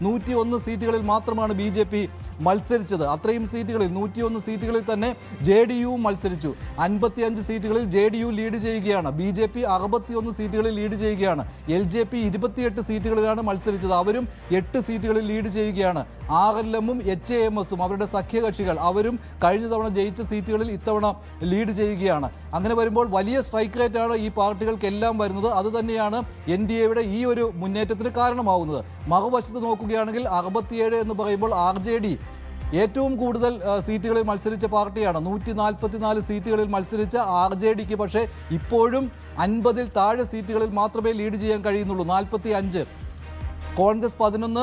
101 സീറ്റുകളിൽ മാത്രമാണ് BJP മത്സരിച്ചത്. അത്രയും സീറ്റുകളിൽ 101 സീറ്റുകളിൽ തന്നെ JDU മത്സരിച്ചു. 55 സീറ്റുകളിൽ JDU ലീഡ് ചെയ്യുകയാണ്. BJP 61 സീറ്റുകളിൽ ലീഡ് ചെയ്യുകയാണ്. LJP 28 സീറ്റുകളിലാണ് മത്സരിച്ചത്. അവരും 8 സീറ്റുകളിൽ ലീഡ് ചെയ്യുകയാണ്. RLM-ഉം HAMS-ഉം അവരുടെ സഖ്യകക്ഷികൾ അവരും കഴിഞ്ഞ തവണ ജയിച്ച സീറ്റുകളിൽ ഇത്തവണ ലീഡ് ചെയ്യുകയാണ്. അങ്ങനെ വരുമ്പോൾ വലിയ സ്ട്രൈക്ക് റേറ്റാണ് ഈ പാർട്ടികൾക്കെല്ലാം വരുന്നത്. അതുതന്നെയാണ് NDAയുടെ ഈ ഒരു മുന്നേറ്റത്തിന് കാരണമാവുന്നത്. മറുവശത്ത് നോക്കുകയാണെങ്കിൽ 67 എന്ന് പറയുമ്പോൾ RJD ഏറ്റവും കൂടുതൽ സീറ്റുകളിൽ മത്സരിച്ച പാർട്ടിയാണ്. 144 സീറ്റുകളിൽ മത്സരിച്ച RJDക്ക് പക്ഷേ ഇപ്പോഴും 50-ൽ താഴെ സീറ്റുകളിൽ മാത്രമേ ലീഡ് ചെയ്യാൻ കഴിയുന്നുള്ളൂ. 45. കോൺഗ്രസ് 11,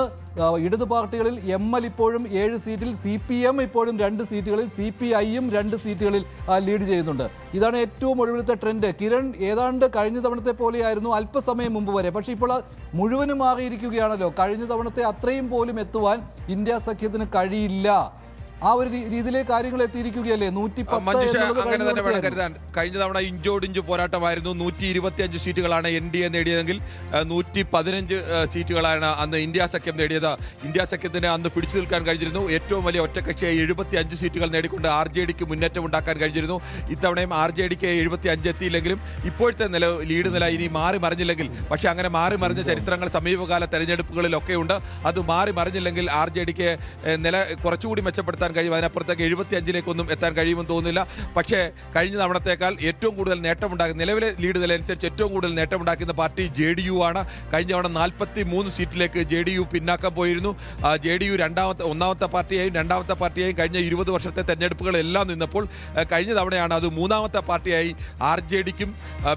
ഇടതു പാർട്ടികളിൽ ML ഇപ്പോഴും 7 സീറ്റിൽ, CPM ഇപ്പോഴും 2 സീറ്റുകളിൽ, CPI-യും 2 സീറ്റുകളിൽ ലീഡ് ചെയ്യുന്നുണ്ട്. ഇതാണ് ഏറ്റവും ഒടുവിലത്തെ ട്രെൻഡ്. കിരൺ, ഏതാണ്ട് കഴിഞ്ഞ തവണത്തെ പോലെയായിരുന്നു അല്പസമയം മുമ്പ് വരെ. പക്ഷേ ഇപ്പോൾ മുഴുവനും മാറിയിരിക്കുകയാണല്ലോ. കഴിഞ്ഞ തവണത്തെ അത്രയും പോലും എത്തുവാൻ ഇന്ത്യ സഖ്യത്തിന് കഴിയില്ല. ആ ഒരു രീതിയിലേക്ക് കാര്യങ്ങൾ എത്തിയിരിക്കുകയല്ലേ. 110 കഴിഞ്ഞ തവണ ഇഞ്ചോടിഞ്ച് പോരാട്ടമായിരുന്നു. 125 സീറ്റുകളാണ് NDA നേടിയതെങ്കിൽ 115 സീറ്റുകളാണ് അന്ന് ഇന്ത്യ സഖ്യം നേടിയത്. ഇന്ത്യ സഖ്യത്തിന് അന്ന് പിടിച്ചു നിൽക്കാൻ കഴിഞ്ഞിരുന്നു. ഏറ്റവും വലിയ ഒറ്റക്കക്ഷിയായി 75 സീറ്റുകൾ നേടിക്കൊണ്ട് RJDക്ക് മുന്നേറ്റം ഉണ്ടാക്കാൻ കഴിഞ്ഞിരുന്നു. ഇത്തവണയും RJDക്ക് 75 എത്തിയില്ലെങ്കിലും ഇപ്പോഴത്തെ ലീഡ് നില ഇനി മാറി മറിഞ്ഞില്ലെങ്കിൽ, പക്ഷേ അങ്ങനെ മാറി മറിഞ്ഞ ചരിത്രങ്ങൾ സമീപകാല തെരഞ്ഞെടുപ്പുകളിലൊക്കെ ഉണ്ട്. അത് മാറി മറിഞ്ഞില്ലെങ്കിൽ RJDക്ക് നില കുറച്ചുകൂടി മെച്ചപ്പെടുത്താൻ കഴിയും. അതിനപ്പുറത്തേക്ക് 75-ലേക്കൊന്നും എത്താൻ കഴിയുമെന്ന് തോന്നുന്നില്ല. പക്ഷേ കഴിഞ്ഞ തവണത്തേക്കാൾ ഏറ്റവും കൂടുതൽ നേട്ടമുണ്ടാക്കുന്ന, നിലവിലെ ലീഡ് നില അനുസരിച്ച് ഏറ്റവും കൂടുതൽ നേട്ടമുണ്ടാക്കുന്ന പാർട്ടി JDU ആണ്. കഴിഞ്ഞ തവണ 43 സീറ്റിലേക്ക് JDU പിന്നാക്കം പോയിരുന്നു. JDU ഒന്നാമത്തെ പാർട്ടിയായും രണ്ടാമത്തെ പാർട്ടിയായും കഴിഞ്ഞ 20 വർഷത്തെ തെരഞ്ഞെടുപ്പുകളെല്ലാം നിന്നപ്പോൾ കഴിഞ്ഞ തവണയാണ് അത് മൂന്നാമത്തെ പാർട്ടിയായി RJDക്കും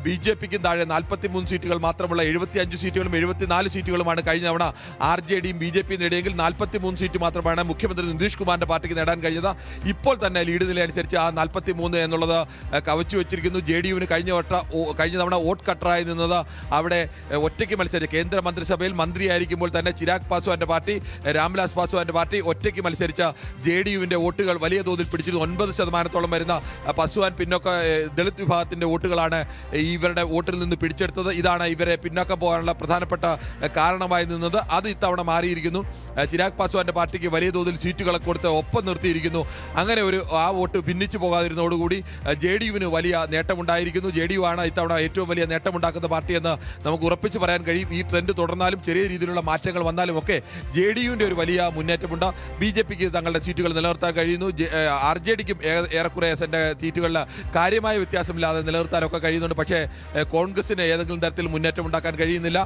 BJPക്കും താഴെ 43 സീറ്റുകൾ മാത്രമുള്ള 75 സീറ്റുകളും 74 സീറ്റുകളുമാണ് കഴിഞ്ഞ തവണ RJDയും BJPയും നേടിയെങ്കിൽ 43 സീറ്റ് മാത്രമാണ് മുഖ്യമന്ത്രി നിതീഷ് കുമാറിന്റെ പാർട്ടിക്ക് നേടാൻ കഴിഞ്ഞത്. ഇപ്പോൾ തന്നെ ലീഡ് നില അനുസരിച്ച് ആ 43 എന്നുള്ളത് കവച്ചു വെച്ചിരിക്കുന്നു. JDU-വിന് കഴിഞ്ഞ തവണ വോട്ട് കട്ടറായി നിന്നത് അവിടെ ഒറ്റയ്ക്ക് മത്സരിച്ച കേന്ദ്ര മന്ത്രിസഭയിൽ മന്ത്രിയായിരിക്കുമ്പോൾ തന്നെ ചിരാഗ് പാസ്വാന്റെ പാർട്ടി, രാംവിലാസ് പാസ്വാന്റെ പാർട്ടി ഒറ്റയ്ക്ക് മത്സരിച്ച JDU-വിന്റെ വോട്ടുകൾ വലിയ തോതിൽ പിടിച്ചിരുന്നു. 9% വരുന്ന പാസ്വാൻ പിന്നോക്ക ദളിത് വിഭാഗത്തിന്റെ വോട്ടുകളാണ് ഇവരുടെ വോട്ടിൽ നിന്ന് പിടിച്ചെടുത്തത്. ഇതാണ് ഇവരെ പിന്നോക്കം പോകാനുള്ള പ്രധാനപ്പെട്ട കാരണമായി നിന്നത്. അത് ഇത്തവണ മാറിയിരിക്കുന്നു. ചിരാഗ് പാസ്വാന്റെ പാർട്ടിക്ക് വലിയ തോതിൽ സീറ്റുകളെ കൊടുത്ത് ഒപ്പം നിർത്തിയിരിക്കുന്നു. അങ്ങനെ ആ വോട്ട് ഭിന്നിച്ചു പോകാതിരുന്നതോടുകൂടി JDU-വിന് വലിയ നേട്ടമുണ്ടായിരിക്കുന്നു. JDU ആണ് ഇത്തവണ ഏറ്റവും വലിയ നേട്ടമുണ്ടാക്കുന്ന പാർട്ടിയെന്ന് നമുക്ക് ഉറപ്പിച്ച് പറയാൻ കഴിയും. ഈ ട്രെൻഡ് തുടർന്നാലും ചെറിയ രീതിയിലുള്ള മാറ്റങ്ങൾ വന്നാലും ഒക്കെ JDU-വിൻ്റെ ഒരു വലിയ മുന്നേറ്റമുണ്ട്. BJPക്ക് തങ്ങളുടെ സീറ്റുകൾ നിലനിർത്താൻ കഴിയുന്നു. RJDക്കും ഏറെക്കുറെ സീറ്റുകളിൽ കാര്യമായ വ്യത്യാസമില്ലാതെ നിലനിർത്താനൊക്കെ കഴിയുന്നുണ്ട്. പക്ഷേ കോൺഗ്രസിന് ഏതെങ്കിലും തരത്തിൽ മുന്നേറ്റം ഉണ്ടാക്കാൻ കഴിയുന്നില്ല.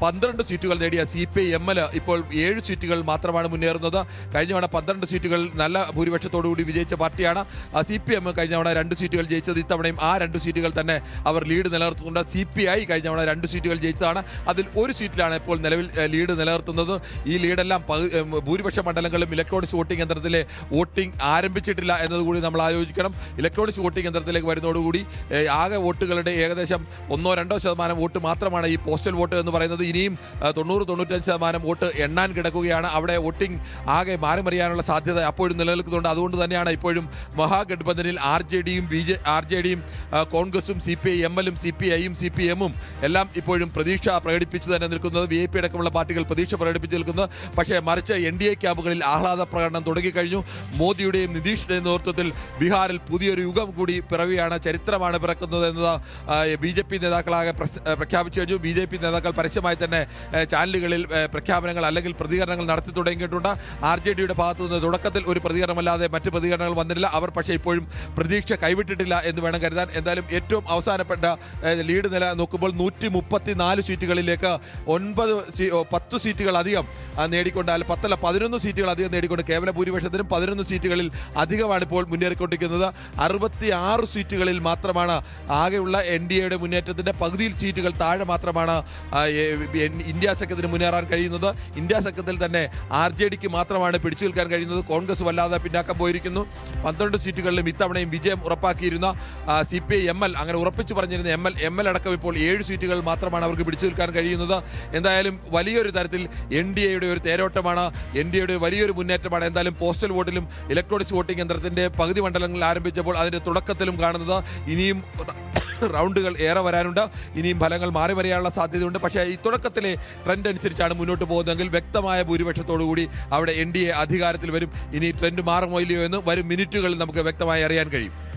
12 സീറ്റുകൾ നേടിയ CPI-ML ഇപ്പോൾ 7 സീറ്റുകൾ മാത്രമാണ് മുന്നേറുന്നത്. കഴിഞ്ഞ തവണ 12 സീറ്റുകൾ നല്ല ഭൂരിപക്ഷത്തോടുകൂടി വിജയിച്ച പാർട്ടിയാണ്. CPM കഴിഞ്ഞ തവണ 2 സീറ്റുകൾ ജയിച്ചത്. ഇത്തവണയും ആ 2 സീറ്റുകൾ തന്നെ അവർ ലീഡ് നിലനിർത്തുന്നുണ്ട്. CPI കഴിഞ്ഞ തവണ 2 സീറ്റുകൾ ജയിച്ചതാണ്. അതിൽ 1 സീറ്റിലാണ് ഇപ്പോൾ നിലവിൽ ലീഡ് നിലനിർത്തുന്നത്. ഈ ലീഡെല്ലാം ഭൂരിപക്ഷ മണ്ഡലങ്ങളിലും ഇലക്ട്രോണിക്സ് വോട്ടിംഗ് യന്ത്രത്തിലെ വോട്ടിംഗ് ആരംഭിച്ചിട്ടില്ല എന്നതുകൂടി നമ്മൾ ആലോചിക്കണം. ഇലക്ട്രോണിക്സ് വോട്ടിംഗ് യന്ത്രത്തിലേക്ക് വരുന്നതോടുകൂടി ആകെ വോട്ടുകളുടെ ഏകദേശം 1-2% വോട്ട് മാത്രമാണ് ഈ പോസ്റ്റൽ വോട്ട് എന്ന് പറയുന്നത്. ഇനിയും 90-95% വോട്ട് എണ്ണാൻ കിടക്കുകയാണ്. അവിടെ വോട്ടിംഗ് ആകെ മാറി മറിയാനുള്ള സാധ്യത അപ്പോഴും നിലനിൽക്കുന്നുണ്ട്. അതുകൊണ്ട് തന്നെയാണ് ഇപ്പോഴും മഹാഗഡ്ബന്ധനിൽ RJDയും കോൺഗ്രസും CPI-ML-ഉം CPI-യും CPM-ഉം എല്ലാം ഇപ്പോഴും പ്രതീക്ഷ പ്രകടിപ്പിച്ച് തന്നെ നിൽക്കുന്നത്. VIP അടക്കമുള്ള പാർട്ടികൾ പ്രതീക്ഷ പ്രകടിപ്പിച്ച് നിൽക്കുന്നത്. പക്ഷേ മറിച്ച് NDA ക്യാമ്പുകളിൽ ആഹ്ലാദ പ്രകടനം തുടങ്ങിക്കഴിഞ്ഞു. മോദിയുടെയും നിതീഷിന്റെയും നേതൃത്വത്തിൽ ബീഹാറിൽ പുതിയൊരു യുഗം കൂടി പിറവിയാണ്, ചരിത്രമാണ് പിറക്കുന്നത് എന്നത് BJP നേതാക്കളാകെ പ്രഖ്യാപിച്ചു കഴിഞ്ഞു. BJP നേതാക്കൾ പരസ്യമായി തന്നെ ചാനലുകളിൽ പ്രഖ്യാപനങ്ങൾ അല്ലെങ്കിൽ പ്രതികരണങ്ങൾ നടത്തി തുടങ്ങിയിട്ടുണ്ട്. RJD-യുടെ ഭാഗത്തു നിന്ന് തുടക്കത്തിൽ ഒരു പ്രതികരണമല്ലാതെ മറ്റ് പ്രതികരണങ്ങൾ വന്നിട്ടില്ല. അവർ പക്ഷേ ഇപ്പോഴും പ്രതീക്ഷ കൈവിട്ടിട്ടില്ല എന്ന് വേണം കരുതാൻ. എന്തായാലും ഏറ്റവും അവസാനപ്പെട്ട ലീഡ് നില നോക്കുമ്പോൾ 134 സീറ്റുകളിലേക്ക് 10 സീറ്റുകൾ അധികം നേടിക്കൊണ്ട്, 11 സീറ്റുകൾ അധികം നേടിക്കൊണ്ട് കേവല ഭൂരിപക്ഷത്തിനും 11 സീറ്റുകളിൽ അധികമാണ് ഇപ്പോൾ മുന്നേറിക്കൊണ്ടിരിക്കുന്നത്. 66 സീറ്റുകളിൽ മാത്രമാണ് ആകെയുള്ള NDA-യുടെ മുന്നേറ്റത്തിൻ്റെ പകുതിയിൽ സീറ്റുകൾ താഴെ മാത്രമാണ് ഇന്ത്യ സഖ്യത്തിന് മുന്നേറാൻ കഴിയുന്നത്. ഇന്ത്യ സഖ്യത്തിൽ തന്നെ RJDക്ക് മാത്രമാണ് പിടിച്ചു നിൽക്കാൻ കഴിയുന്നത്. കോൺഗ്രസ് വല്ലാതെ പിന്നാക്കം പോയിരിക്കുന്നു. 12 സീറ്റുകളിലും ഇത്തവണയും വിജയം ഉറപ്പാക്കിയിരുന്ന CPI-ML, അങ്ങനെ ഉറപ്പിച്ചു പറഞ്ഞിരുന്ന ML അടക്കം ഇപ്പോൾ 7 സീറ്റുകൾ മാത്രമാണ് അവർക്ക് പിടിച്ചു നിൽക്കാൻ കഴിയുന്നത്. എന്തായാലും വലിയൊരു തരത്തിൽ NDA-യുടെ ഒരു തേരോട്ടമാണ്, NDA-യുടെ വലിയൊരു മുന്നേറ്റമാണ്. എന്തായാലും പോസ്റ്റൽ വോട്ടിലും ഇലക്ട്രോണിക്സ് വോട്ടിംഗ് യന്ത്രത്തിൻ്റെ പകുതി മണ്ഡലങ്ങളിൽ ആരംഭിച്ചപ്പോൾ അതിൻ്റെ തുടക്കത്തിലും കാണുന്നത് ഇനിയും റൗണ്ടുകൾ ഏറെ വരാനുണ്ട്. ഇനിയും ഫലങ്ങൾ മാറി വരാനുള്ള സാധ്യതയുണ്ട്. പക്ഷേ ഈ തുടക്കത്തിലെ ട്രെൻഡ് അനുസരിച്ചാണ് മുന്നോട്ട് പോകുന്നതെങ്കിൽ വ്യക്തമായ ഭൂരിപക്ഷത്തോടുകൂടി അവിടെ NDA അധികാരത്തിൽ വരും. ഇനി ട്രെൻഡ് മാറുമോ ഇല്ലയോ എന്ന് വരും മിനിറ്റുകളിൽ നമുക്ക് വ്യക്തമായി അറിയാൻ കഴിയും.